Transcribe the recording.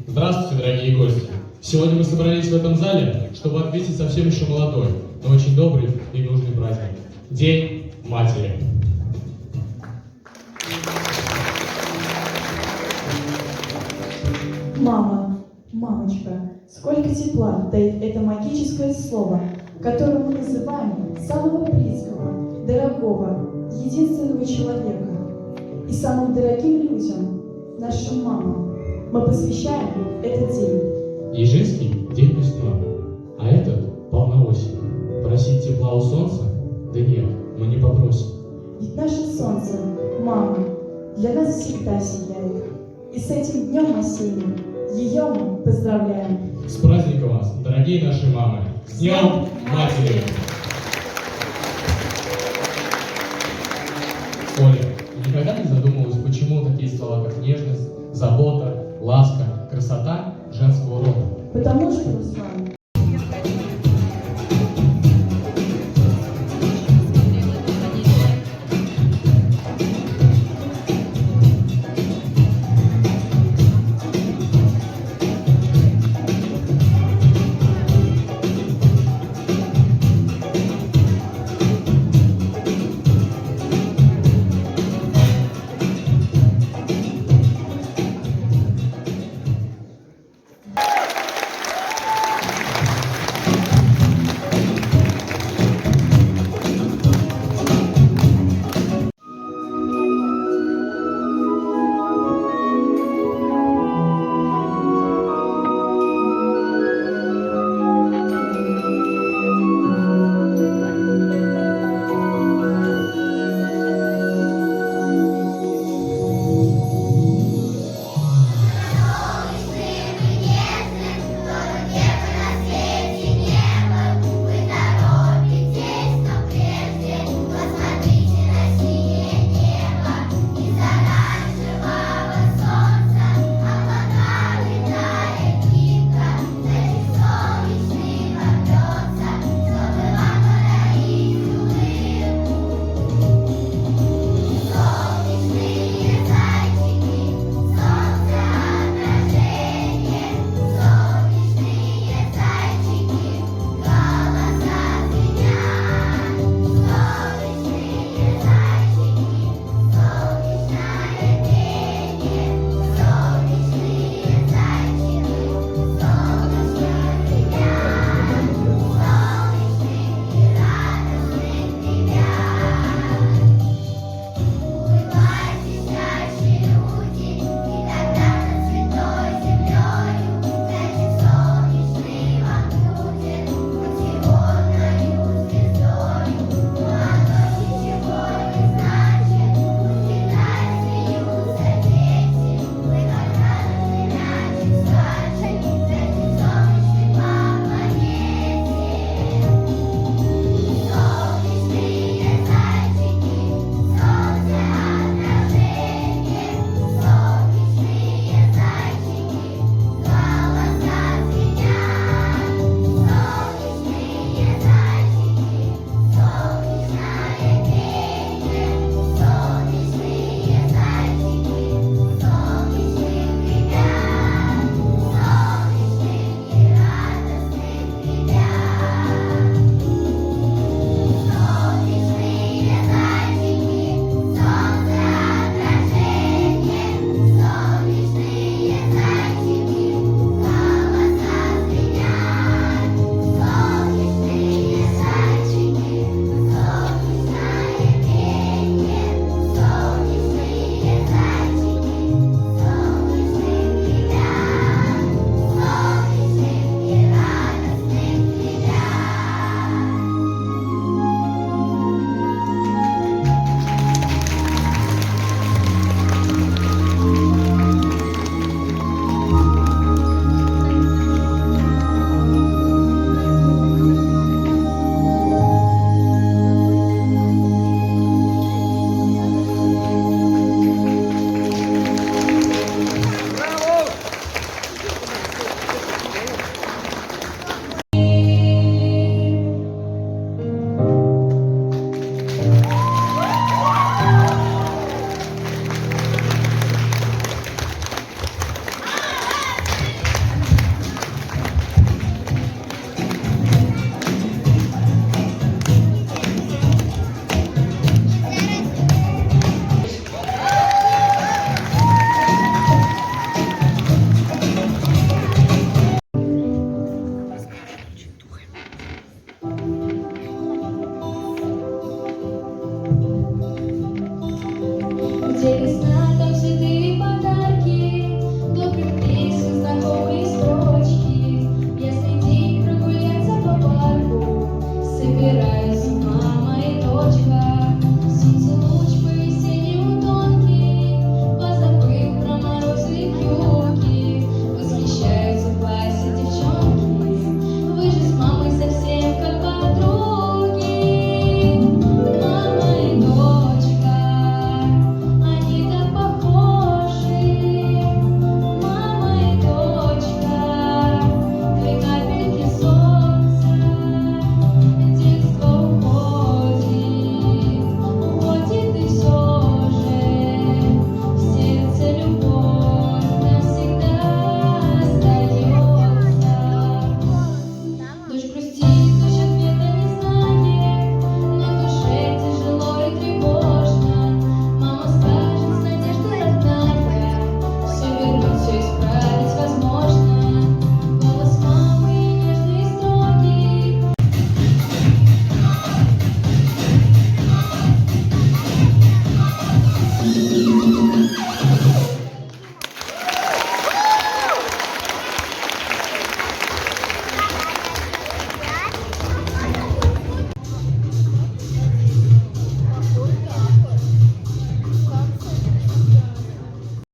Здравствуйте, дорогие гости! Сегодня мы собрались в этом зале, чтобы отметить совсем еще молодой, но очень добрый и нужный праздник – День Матери. Мама, мамочка, сколько тепла таит это магическое слово, которое мы называем самого близкого, дорогого, единственного человека. И самым дорогим людям, нашим мамам, мы посвящаем этот день. Ежинский – день весной, а этот – полна осень. Просить тепла у солнца? Да нет, мы не попросим. Ведь наше солнце, мама, для нас всегда сияет. И с этим днем осенним ее мы поздравляем. С праздником вас, дорогие наши мамы! С Днем Матери! Оля, никогда не задумывалась, почему такие слова, как нежность, забота, ласка, красота женского рода? Потому что, Руслан, весна.